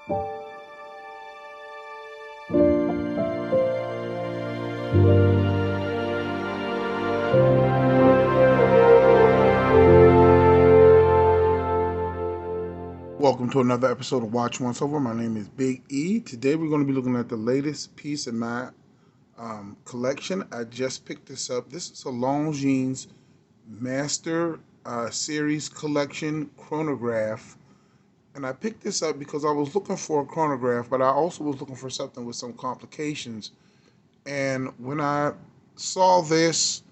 Welcome to another episode of Watch Once Over. My name is Big E. Today we're going to be looking at the latest piece in my collection. I just picked this up. This is a Longines Master Series Collection Chronograph. And I picked this up because I was looking for a chronograph, but I also was looking for something with some complications. And when I saw this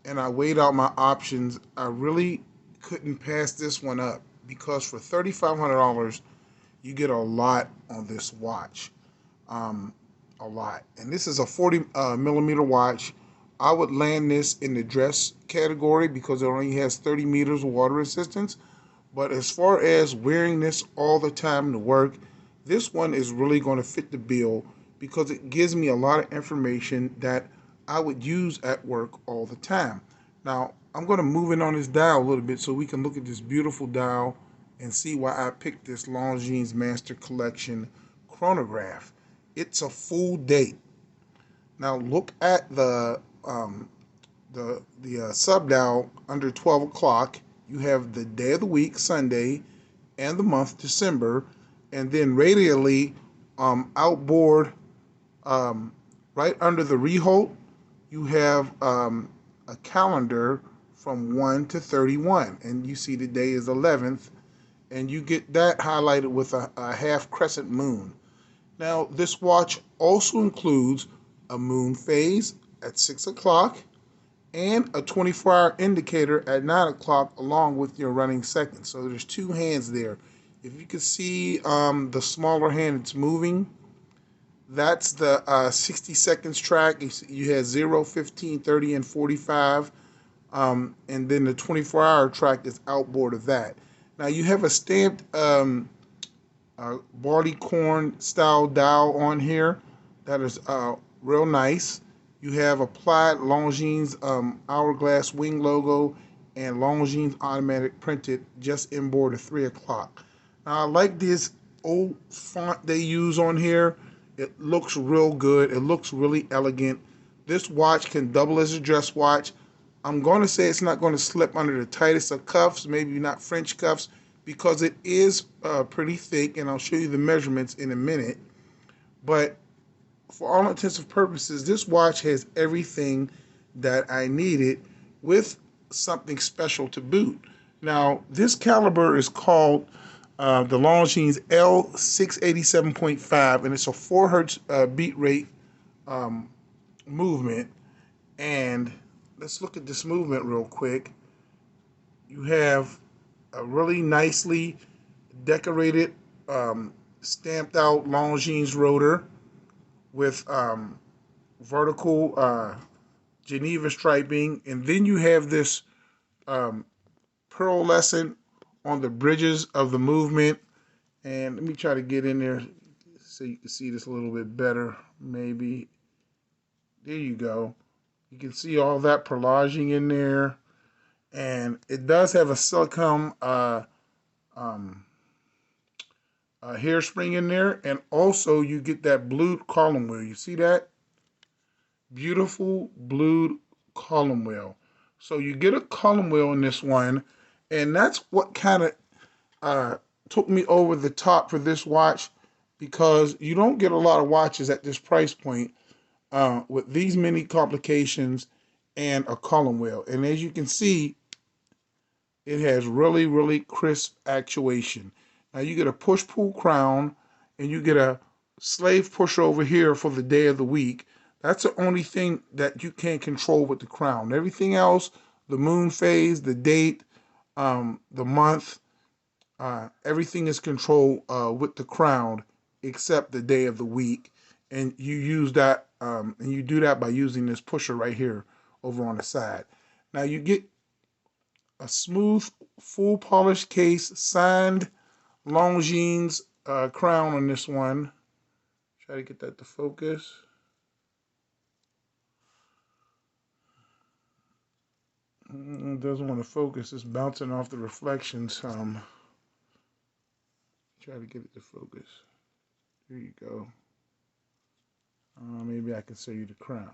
and I weighed out my options, I really couldn't pass this one up because for $3,500, you get a lot on this watch. A lot. And this is a 40 millimeter watch. I would land this in the dress category because it only has 30 meters of water resistance. But as far as wearing this all the time to work, this one is really going to fit the bill because it gives me a lot of information that I would use at work all the time. Now, I'm going to move in on this dial a little bit so we can look at this beautiful dial and see why I picked this Longines Master Collection chronograph. It's a full date. Now look at the sub dial under 12 o'clock. You have the day of the week, Sunday, and the month, December, and then radially outboard right under the reholt, you have a calendar from 1 to 31, and you see the day is 11th, and you get that highlighted with a half crescent moon. Now, this watch also includes a Moonphase at 6 o'clock and a 24-hour indicator at 9 o'clock along with your running seconds. So there's two hands there. If you can see the smaller hand it's moving, that's the 60 seconds track. You have 0, 15, 30, and 45. And then the 24-hour track is outboard of that. Now you have a stamped barley corn style dial on here that is real nice. You have applied Longines hourglass wing logo and Longines automatic printed just inboard at 3 o'clock. Now I like this old font they use on here. It looks real good. It looks really elegant. This watch can double as a dress watch. I'm going to say it's not going to slip under the tightest of cuffs, maybe not French cuffs, because it is pretty thick, and I'll show you the measurements in a minute. But for all intents and purposes, this watch has everything that I needed with something special to boot. Now, this caliber is called the Longines L2.673.4.78.6, and it's a 4 hertz beat rate movement. And let's look at this movement real quick. You have a really nicely decorated stamped out Longines rotor with vertical Geneva striping, and then you have this pearlescent on the bridges of the movement. And let me try to get in there so you can see this a little bit better, maybe. There you go. You can see all that perlaging in there. And it does have a silicone hairspring in there. And also you get that blued column wheel. You see that? Beautiful blued column wheel. So you get a column wheel in this one. And that's what kind of took me over the top for this watch, because you don't get a lot of watches at this price point with these many complications and a column wheel. And as you can see, it has really, really crisp actuation. Now you get a push-pull crown, and you get a slave pusher over here for the day of the week. That's the only thing that you can't control with the crown. Everything else, the moon phase, the date, the month, everything is controlled with the crown except the day of the week. And you use that, and you do that by using this pusher right here over on the side. Now you get a smooth, full polished case, signed Longines crown on this one. Try to get that to focus. It doesn't want to focus. It's bouncing off the reflections. Try to get it to focus. Here you go. Maybe I can show you the crown.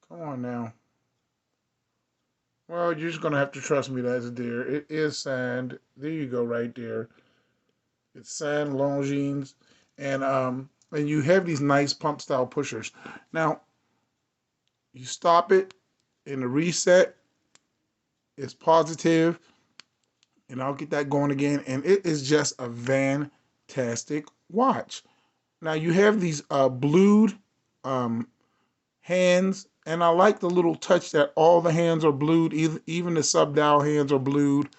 Come on now. Well, you're just going to have to trust me, that's there. It is signed. There you go, right there. It's signed Longines. And you have these nice pump style pushers. Now, you stop it in the reset. It's positive. And I'll get that going again. And it is just a fantastic watch. Now, you have these blued hands. And I like the little touch that all the hands are blued. Even the sub-dial hands are blued.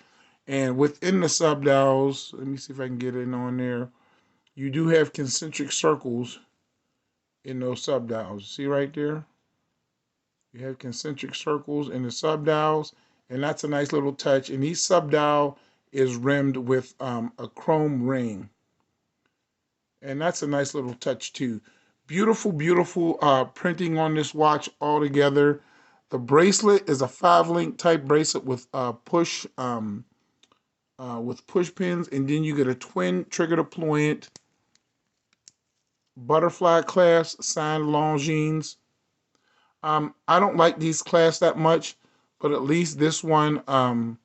And within the sub-dials, let me see if I can get it on there. You do have concentric circles in those sub-dials. See right there? You have concentric circles in the sub-dials. And that's a nice little touch. And each sub-dial is rimmed with a chrome ring. And that's a nice little touch too. Beautiful, beautiful printing on this watch altogether. The bracelet is a 5-link type bracelet with push pins, and then you get a twin trigger deployant butterfly clasp signed Longines. I don't like these clasps that much, but at least this one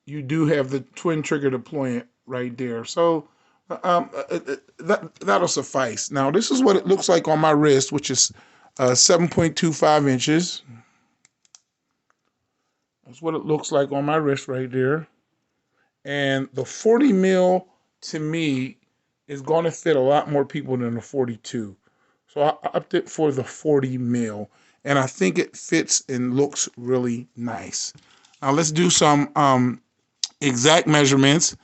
you do have the twin trigger deployant right there. So that'll suffice. Now, this is what it looks like on my wrist, which is 7.25 inches. That's what it looks like on my wrist right there. And the 40 mil, to me, is going to fit a lot more people than the 42. So I opted for the 40 mil. And I think it fits and looks really nice. Now, let's do some exact measurements.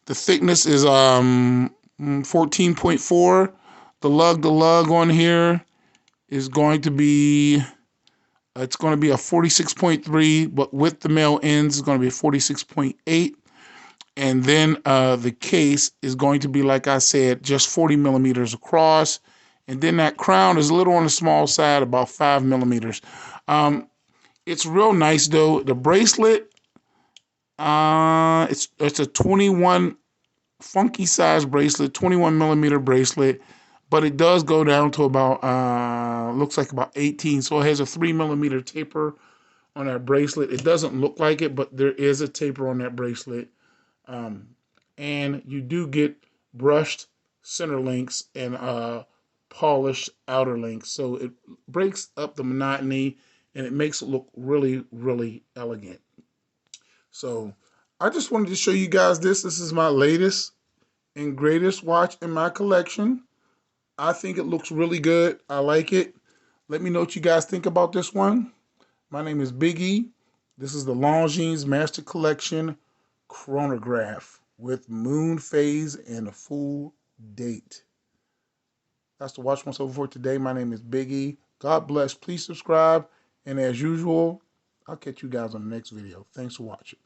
The thickness is 14.4. The lug on here is going to be, it's going to be a 46.3, but with the male ends, it's going to be a 46.8. And then the case is going to be, like I said, just 40 millimeters across. And then that crown is a little on the small side, about 5 millimeters. It's real nice, though. The bracelet, it's a 21 funky size bracelet, 21 millimeter bracelet, but it does go down to about looks like about 18. So it has a 3 millimeter taper on that bracelet. It doesn't look like it, but there is a taper on that bracelet. And you do get brushed center links and polished outer links, so it breaks up the monotony and it makes it look really, really elegant. So I just wanted to show you guys this. This is my latest and greatest watch in my collection. I think it looks really good. I like it. Let me know what you guys think about this one. My name is Big E. This is the Longines Master Collection Chronograph with Moonphase and a full date. That's the Watch Once Over for today. My name is Big E. God bless. Please subscribe. And as usual, I'll catch you guys on the next video. Thanks for watching.